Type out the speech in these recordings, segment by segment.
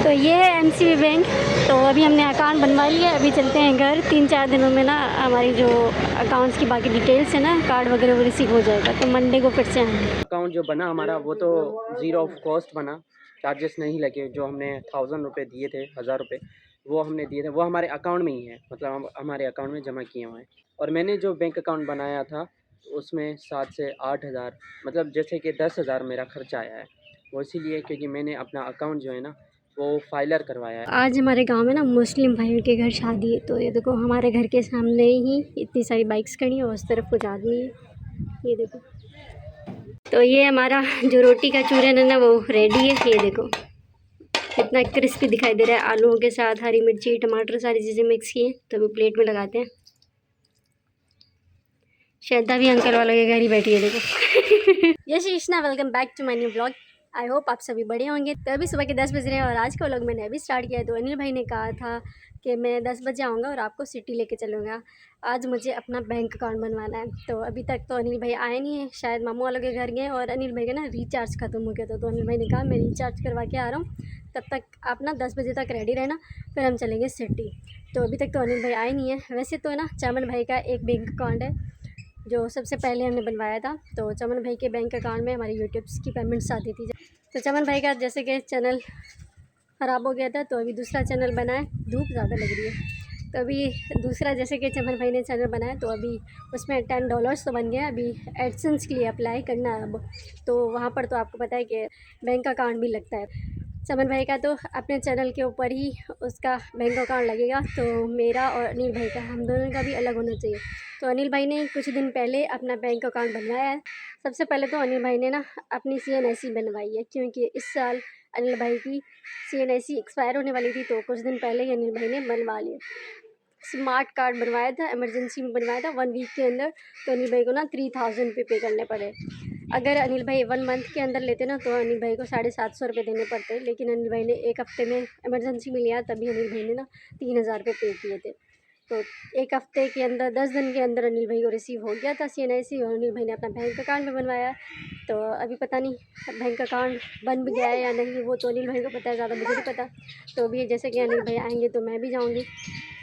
तो ये है एमसीबी बैंक। तो अभी हमने अकाउंट बनवा लिया, अभी चलते हैं घर। 3-4 दिनों में ना हमारी जो अकाउंट्स की बाकी डिटेल्स है ना, कार्ड वगैरह वो रिसीव हो जाएगा, तो मंडे को फिर से आएंगे। अकाउंट जो बना हमारा वो तो ज़ीरो ऑफ कॉस्ट बना, चार्जेस नहीं लगे। जो हमने 1000 रुपये दिए थे, 1000 रुपये वो हमने दिए थे, वो हमारे अकाउंट में ही है, मतलब हम हमारे अकाउंट में जमा किए हुए हैं। और मैंने जो बैंक अकाउंट बनाया था उसमें 7 से 8 हज़ार, मतलब जैसे कि 10 हज़ार मेरा खर्चा आया है। वो इसीलिए क्योंकि मैंने अपना अकाउंट जो है ना वो फाइलर करवाया है। आज हमारे गांव में ना मुस्लिम भाइयों के घर शादी है, तो ये देखो हमारे घर के सामने ही इतनी सारी बाइक्स खड़ी हैं और उस तरफ कुछ आदमी है, ये देखो। तो ये हमारा जो रोटी का चूरन है ना वो रेडी है, ये देखो कितना क्रिस्पी दिखाई दे रहा है। आलूओं के साथ हरी मिर्ची टमाटर सारी चीज़ें मिक्स की हैं, तो अभी प्लेट में लगाते हैं। श्रद्धा भी अंकल वालों के घर ही बैठी है, देखो। Yes Krishna, welcome back to my new blog. I hope आप सभी बढ़िया होंगे। तो अभी सुबह के 10 बज रहे हैं और आज का व्लॉग मैंने अभी स्टार्ट किया है। तो अनिल भाई ने कहा था कि मैं 10 बजे आऊँगा और आपको सिटी लेके चलूँगा। आज मुझे अपना बैंक अकाउंट बनवाना है। तो अभी तक तो अनिल भाई आए नहीं है, शायद मामू वालों के घर गए। और अनिल भाई का ना रिचार्ज ख़त्म हो गया था, तो अनिल भाई ने कहा मैं रिचार्ज करवा के आ रहा हूँ, तब तक आप ना 10 बजे तक रेडी रहना, फिर हम चलेंगे सिटी। तो अभी तक तो अनिल भाई आए नहीं है। वैसे तो है ना चमन भाई का एक बैंक अकाउंट है जो सबसे पहले हमने बनवाया था। तो चमन भाई के बैंक अकाउंट में हमारी यूट्यूब्स की पेमेंट्स आती थी। तो चमन भाई का जैसे कि चैनल ख़राब हो गया था, तो अभी दूसरा चैनल बनाए। धूप ज़्यादा लग रही है, तो अभी दूसरा जैसे कि चमन भाई ने चैनल बनाया, तो अभी उसमें $10 तो बन गया। अभी एडसेंस के लिए अप्लाई करना है अब, तो वहाँ पर तो आपको पता है कि बैंक अकाउंट भी लगता है। चमन भाई का तो अपने चैनल के ऊपर ही उसका बैंक अकाउंट लगेगा, तो मेरा और अनिल भाई का, हम दोनों का भी अलग होना चाहिए। तो अनिल भाई ने कुछ दिन पहले अपना बैंक अकाउंट बनवाया है। सबसे पहले तो अनिल भाई ने ना अपनी CNSE बनवाई है, क्योंकि इस साल अनिल भाई की CNSE एक्सपायर होने वाली थी, तो कुछ दिन पहले ही अनिल भाई ने बनवा लिया। स्मार्ट कार्ड बनवाया था, इमरजेंसी में बनवाया था 1 वीक के अंदर। तो अनिल भाई को ना 3000 रुपये पे करने पड़े। अगर अनिल भाई 1 मंथ के अंदर लेते ना, तो अनिल भाई को 750 रुपये देने पड़ते। लेकिन अनिल भाई ने 1 हफ्ते में इमरजेंसी में लिया, तभी अनिल भाई ने ना 3000 रुपये पे किए थे। तो 1 हफ्ते के अंदर 10 दिन के अंदर अनिल भाई को रिसीव हो गया था CNSE, और अनिल भाई ने अपना बैंक अकाउंट भी बनवाया। तो अभी पता नहीं बैंक अकाउंट बन भी गया है या नहीं, वो तो अनिल भाई को पता है, ज़्यादा मुझे नहीं पता। तो अभी जैसे कि अनिल भाई आएंगे तो मैं भी जाऊँगी।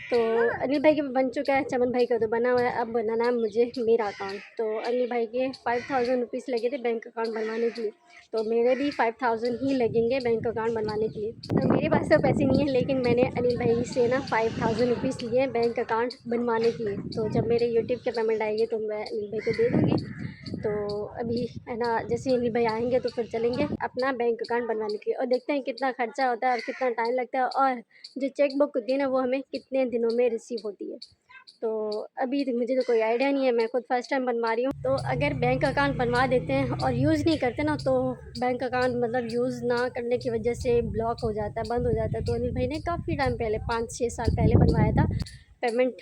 तो अनिल भाई का बन चुका है, चमन भाई का तो बना हुआ है, अब बनाना है मुझे मेरा अकाउंट। तो अनिल भाई के 5000 रुपीज़ लगे थे बैंक अकाउंट बनवाने के लिए, तो मेरे भी 5000 ही लगेंगे बैंक अकाउंट बनवाने के लिए। तो मेरे पास तो पैसे नहीं है, लेकिन मैंने अनिल भाई से ना 5000 रुपीज़ लिए बैंक अकाउंट बनवाने के लिए। तो जब मेरे यूट्यूब के पेमेंट आएगी तो मैं अनिल भाई को दे दूँगी। तो अभी है ना, जैसे अनिल भाई आएंगे तो फिर चलेंगे अपना बैंक अकाउंट बनवाने के लिए, और देखते हैं कितना खर्चा होता है और कितना टाइम लगता है, और जो चेक बुक होती है ना वो हमें कितने दिनों में रिसीव होती है। तो अभी तो मुझे तो कोई आइडिया नहीं है, मैं खुद फर्स्ट टाइम बनवा रही हूँ। तो अगर बैंक अकाउंट बनवा देते हैं और यूज़ नहीं करते ना, तो बैंक अकाउंट मतलब यूज़ ना करने की वजह से ब्लॉक हो जाता है, बंद हो जाता है। तो अनिल भाई ने काफ़ी टाइम पहले 5-6 साल पहले बनवाया था। पेमेंट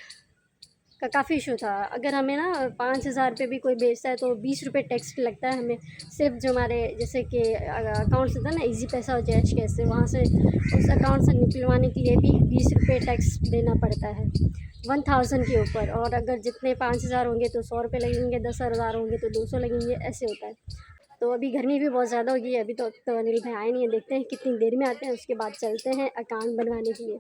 का काफ़ी इशू था। अगर हमें ना 5000 रुपये भी कोई भेजता है तो 20 रुपये टैक्स लगता है हमें। सिर्फ जो हमारे जैसे कि अकाउंट से था ना, इजी पैसा और जैश कैसे, वहाँ से उस अकाउंट से निकलवाने के लिए भी 20 रुपये टैक्स देना पड़ता है 1000 के ऊपर। और अगर जितने 5000 होंगे तो 100 रुपये लगेंगे, 10,000 होंगे तो 200 लगेंगे, ऐसे होता है। तो अभी गर्मी भी बहुत ज़्यादा होगी। अभी तो अनिल भाई आए नहीं है, देखते हैं कितनी देर में आते हैं, उसके बाद चलते हैं अकाउंट बनवाने के लिए।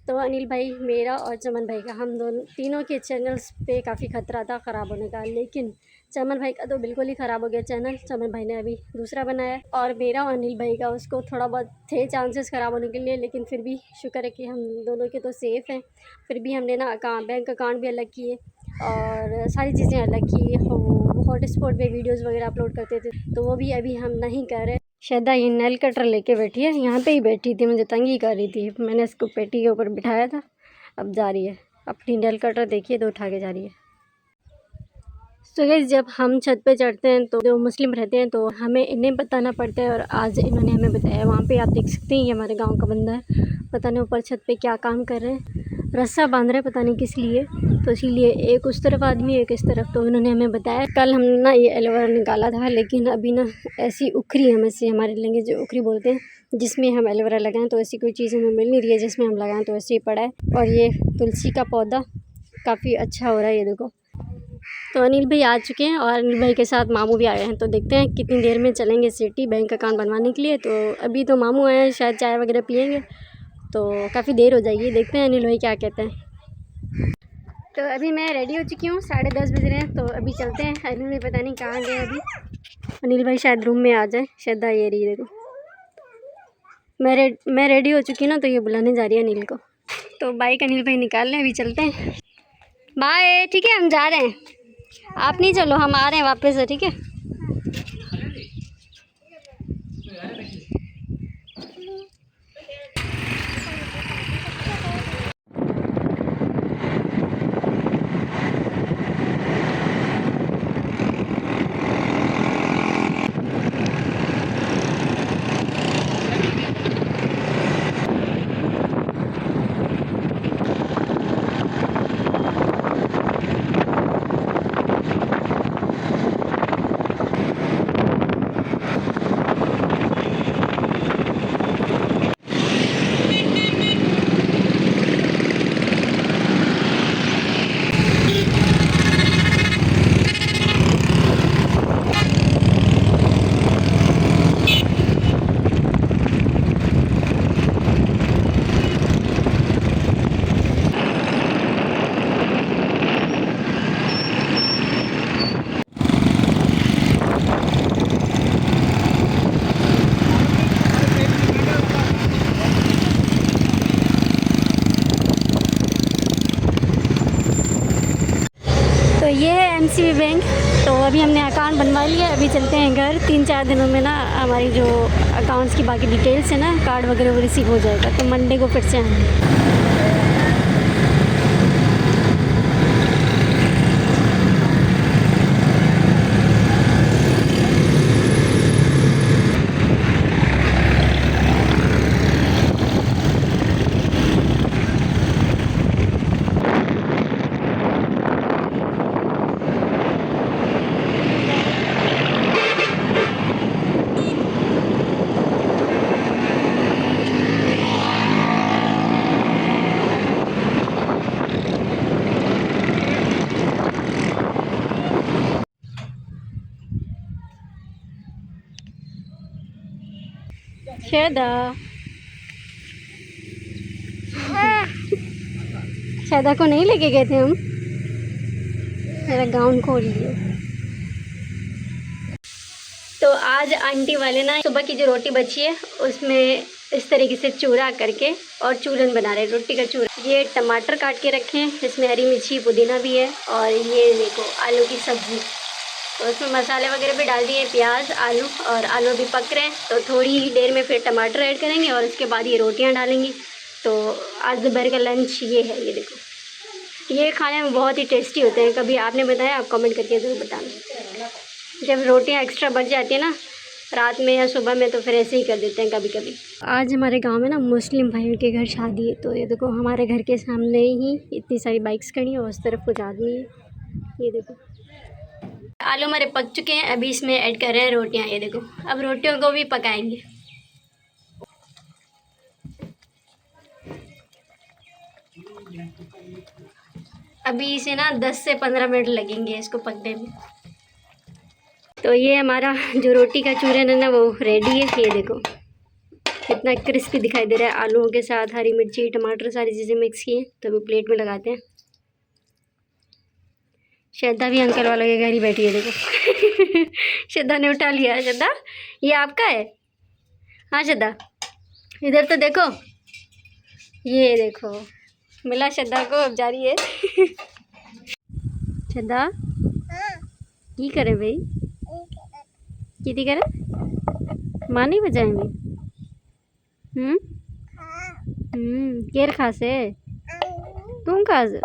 तो अनिल भाई, मेरा और चमन भाई का, हम दोनों तीनों के चैनल्स पे काफ़ी ख़तरा था ख़राब होने का, लेकिन चमन भाई का तो बिल्कुल ही ख़राब हो गया चैनल। चमन भाई ने अभी दूसरा बनाया, और मेरा और अनिल भाई का, उसको थोड़ा बहुत थे चांसेस ख़राब होने के लिए, लेकिन फिर भी शुक्र है कि हम दोनों के तो सेफ़ हैं। फिर भी हमने ना बैंक अकाउंट भी अलग किए और सारी चीज़ें अलग की। हॉटस्पॉट पे वीडियोज़ वगैरह अपलोड करते थे, तो वो भी अभी हम नहीं कर रहे। श्रद्धा ये नेल कटर लेके बैठी है, यहाँ पे ही बैठी थी, मुझे तंग ही कर रही थी। मैंने इसको पेटी के ऊपर बिठाया था, अब जा रही है। अपनी नेल कटर देखिए तो उठा के जा रही है। तो गाइस, जब हम छत पे चढ़ते हैं तो जो मुस्लिम रहते हैं तो हमें इन्हें बताना पड़ता है, और आज इन्होंने हमें बताया। वहाँ पे आप देख सकते हैं, ये हमारे गांव का बंदा है, पता नहीं ऊपर छत पे क्या काम कर रहे हैं, रस्सा बांध रहे हैं, पता नहीं किस लिए। तो इसीलिए एक उस तरफ आदमी, एक इस तरफ। तो इन्होंने हमें बताया। कल हमने ना ये एलोवेरा निकाला था, लेकिन अभी ना ऐसी उखरी, हम ऐसे हमारे लैंग्वेज जो उखरी बोलते हैं, जिसमें हम एलोवेरा लगाएं, तो ऐसी कोई चीज़ हमें मिल नहीं रही है जिसमें हम लगाएं, तो ऐसे ही पड़ा है। और ये तुलसी का पौधा काफ़ी अच्छा हो रहा है, ये देखो। तो अनिल भाई आ चुके हैं और अनिल भाई के साथ मामू भी आए हैं। तो देखते हैं कितनी देर में चलेंगे सिटी बैंक अकाउंट बनवाने के लिए। तो अभी तो मामू आए हैं, शायद चाय वगैरह पियेंगे तो काफ़ी देर हो जाएगी। देखते हैं अनिल भाई क्या कहते हैं। तो अभी मैं रेडी हो चुकी हूँ, 10:30 बज रहे हैं। तो अभी चलते हैं। अनिल भाई पता नहीं कहाँ गए अभी। अनिल भाई शायद रूम में आ जाए। श्रद्धा ये रही, देखो मैं रेडी हो चुकी हूँ ना, तो ये बुलाने जा रही है अनिल को। तो बाइक अनिल भाई निकाल लें, अभी चलते हैं। बाय, ठीक है हम जा रहे हैं, आप नहीं चलो, हम आ रहे हैं वापस से, ठीक है। तो ये है एमसीबी बैंक। तो अभी हमने अकाउंट बनवा लिया, अभी चलते हैं घर। 3-4 दिनों में ना हमारी जो अकाउंट्स की बाकी डिटेल्स है ना, कार्ड वगैरह वो रिसीव हो जाएगा। तो मंडे को फिर से आएंगे। शायदा को नहीं लेके गए थे हम, मेरा गाउन खोल लिए। तो आज आंटी वाले ना सुबह की जो रोटी बची है उसमें इस तरीके से चूरा करके और चूरन बना रहे हैं, रोटी का चूरा। ये टमाटर काट के रखे हैं, इसमें हरी मिर्ची पुदीना भी है, और ये देखो आलू की सब्ज़ी। तो इसमें मसाले वगैरह भी डाल दिए, प्याज आलू, और आलू अभी पक रहे हैं। तो थोड़ी ही देर में फिर टमाटर ऐड करेंगे और उसके बाद ये रोटियां डालेंगी। तो आज दोपहर का लंच ये है। ये देखो, ये खाने में बहुत ही टेस्टी होते हैं। कभी आपने बताया, आप कमेंट करके ज़रूर बताना। जब रोटियां एक्स्ट्रा बच जाती है ना रात में या सुबह में, तो फिर ऐसे ही कर देते हैं कभी कभी। आज हमारे गांव में ना मुस्लिम भाइयों के घर शादी है। तो ये देखो हमारे घर के सामने ही इतनी सारी बाइक्स खड़ी हैं, उस तरफ कुछ आदमी है। ये देखो आलू हमारे पक चुके हैं, अभी इसमें ऐड कर रहे हैं रोटियां। ये देखो अब रोटियों को भी पकाएंगे। अभी इसे ना 10 से 15 मिनट लगेंगे इसको पकने में। तो ये हमारा जो रोटी का चूरन है ना वो रेडी है। ये देखो कितना क्रिस्पी दिखाई दे रहा है, आलूओं के साथ हरी मिर्ची टमाटर सारी चीज़ें मिक्स की हैं। तो अभी प्लेट में लगाते हैं। श्रद्धा भी अंकल वालों के घर ही बैठी है, देखो श्रद्धा ने उठा लिया है। श्रद्धा ये आपका है? हाँ श्रद्धा इधर तो देखो, ये देखो मिला श्रद्धा को, अब जा रही है श्रद्धा की करे भाई, की करे माँ नहीं बजाएंगी? केर खा से तुम खा से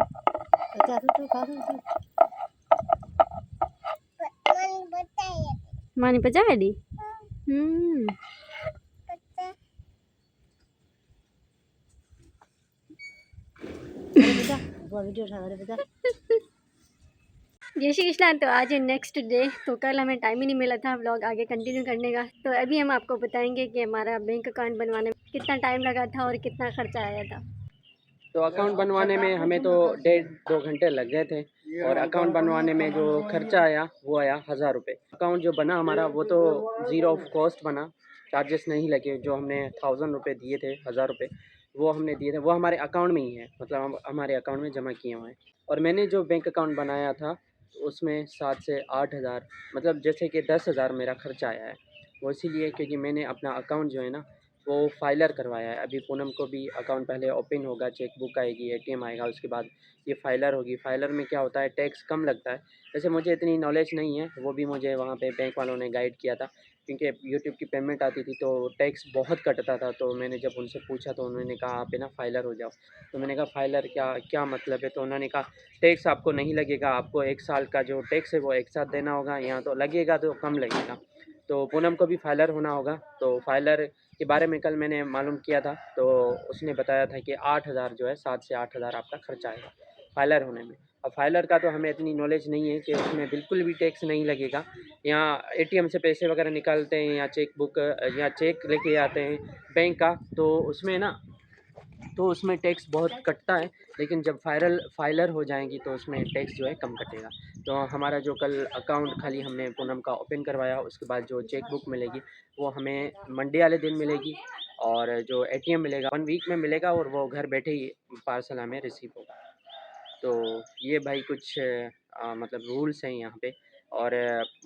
मानी बजा दी। जय श्री कृष्णा। तो आज है नेक्स्ट डे। तो कल हमें टाइम ही नहीं मिला था व्लॉग आगे कंटिन्यू करने का। तो अभी हम आपको बताएंगे कि हमारा बैंक अकाउंट बनवाने में कितना टाइम लगा था और कितना खर्चा आया था। तो अकाउंट बनवाने में हमें तो 1.5-2 घंटे लग गए थे। और अकाउंट बनवाने में जो खर्चा आया वो आया 1000 रुपये। अकाउंट जो बना हमारा वो तो ज़ीरो ऑफ कॉस्ट बना, चार्जेस नहीं लगे। जो हमने 1000 रुपये दिए थे, 1000 रुपये वो हमने दिए थे, वो हमारे अकाउंट में ही है, मतलब हमारे अकाउंट में जमा किए हुए हैं। और मैंने जो बैंक अकाउंट बनाया था उसमें 7 से 8000, मतलब जैसे कि 10,000 मेरा खर्चा आया है। वो इसीलिए क्योंकि मैंने अपना अकाउंट जो है ना वो फाइलर करवाया है। अभी पूनम को भी अकाउंट पहले ओपन होगा, चेकबुक आएगी, एटीएम आएगा, उसके बाद ये फाइलर होगी। फाइलर में क्या होता है, टैक्स कम लगता है। वैसे मुझे इतनी नॉलेज नहीं है, वो भी मुझे वहाँ पे बैंक वालों ने गाइड किया था, क्योंकि यूट्यूब की पेमेंट आती थी तो टैक्स बहुत कटता था। तो मैंने जब उनसे पूछा तो उन्होंने कहा आप है ना फाइलर हो जाओ। तो मैंने कहा फाइलर क्या क्या मतलब है? तो उन्होंने कहा टैक्स आपको नहीं लगेगा, आपको 1 साल का जो टैक्स है वो एक साथ देना होगा, यहाँ तो लगेगा तो कम लगेगा। तो पूनम को भी फाइलर होना होगा। तो फाइलर के बारे में कल मैंने मालूम किया था, तो उसने बताया था कि 8000 जो है, 7 से 8000 आपका खर्चा आएगा फाइलर होने में। अब फाइलर का तो हमें इतनी नॉलेज नहीं है कि उसमें बिल्कुल भी टैक्स नहीं लगेगा। यहाँ एटीएम से पैसे वगैरह निकालते हैं या चेकबुक या चेक लेके आते हैं बैंक का, तो उसमें टैक्स बहुत कटता है। लेकिन जब फाइलर हो जाएंगी तो उसमें टैक्स जो है कम कटेगा। तो हमारा जो कल अकाउंट खाली हमने पूनम का ओपन करवाया, उसके बाद जो चेक बुक मिलेगी वो हमें मंडे वाले दिन मिलेगी, और जो एटीएम मिलेगा 1 वीक में मिलेगा, और वो घर बैठे ही पार्सल हमें रिसीव होगा। तो ये भाई कुछ मतलब रूल्स हैं यहाँ पे। और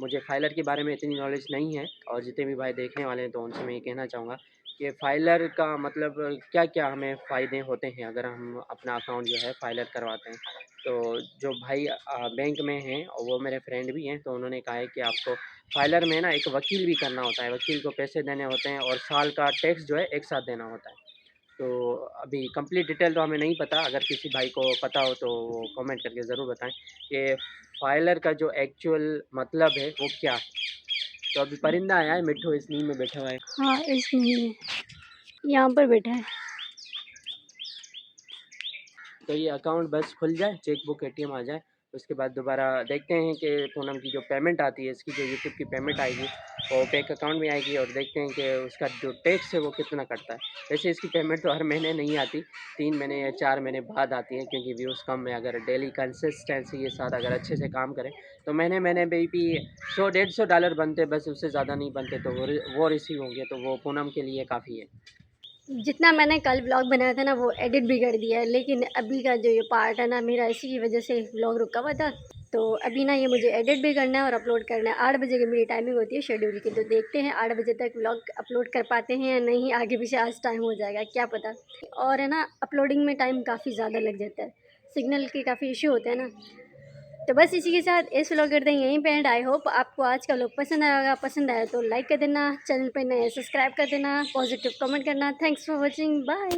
मुझे फाइलर के बारे में इतनी नॉलेज नहीं है, और जितने भी भाई देखने वाले हैं तो उनसे मैं ये कहना चाहूँगा कि फाइलर का मतलब क्या क्या हमें फ़ायदे होते हैं अगर हम अपना अकाउंट जो है फाइलर करवाते हैं। तो जो भाई बैंक में हैं और वो मेरे फ्रेंड भी हैं, तो उन्होंने कहा है कि आपको फाइलर में ना एक वकील भी करना होता है, वकील को पैसे देने होते हैं, और साल का टैक्स जो है एक साथ देना होता है। तो अभी कंप्लीट डिटेल तो हमें नहीं पता, अगर किसी भाई को पता हो तो वो कमेंट करके ज़रूर बताएं कि फाइलर का जो एक्चुअल मतलब है वो क्या है। तो अभी परिंदा आया है, मिट्ठू इस नींद में बैठा हुआ है। हाँ इसलिए यहाँ पर बैठा है। तो ये अकाउंट बस खुल जाए, चेकबुक एटीएम आ जाए, उसके बाद दोबारा देखते हैं कि पूनम की जो पेमेंट आती है, इसकी जो यूट्यूब की पेमेंट आएगी वो बैंक अकाउंट में आएगी, और देखते हैं कि उसका जो टैक्स है वो कितना कटता है। वैसे इसकी पेमेंट तो हर महीने नहीं आती, 3 महीने या 4 महीने बाद आती है, क्योंकि व्यूज़ कम है। अगर डेली कंसिस्टेंसी के साथ अगर अच्छे से काम करें तो महीने महीने में भी $100-150 बनते, बस उससे ज़्यादा नहीं बनते, तो वो रिसीव होंगे, तो वो पूनम के लिए काफ़ी है। जितना मैंने कल व्लॉग बनाया था ना वो एडिट भी कर दिया है, लेकिन अभी का जो ये पार्ट है ना मेरा इसी की वजह से व्लॉग रुका हुआ था। तो अभी ना ये मुझे एडिट भी करना है और अपलोड करना है। 8 बजे की मेरी टाइमिंग होती है शेड्यूल की, तो देखते हैं 8 बजे तक व्लॉग अपलोड कर पाते हैं या नहीं, आगे पीछे आज टाइम हो जाएगा क्या पता। और है ना अपलोडिंग में टाइम काफ़ी ज़्यादा लग जाता है, सिग्नल के काफ़ी इशू होते हैं ना। तो बस इसी के साथ इस व्लॉग करते हैं यहीं पे एंड। आई होप आपको आज का व्लॉग पसंद आएगा, पसंद आया तो लाइक कर देना, चैनल पर नए सब्सक्राइब कर देना, पॉजिटिव कमेंट करना। Thanks for watching, bye.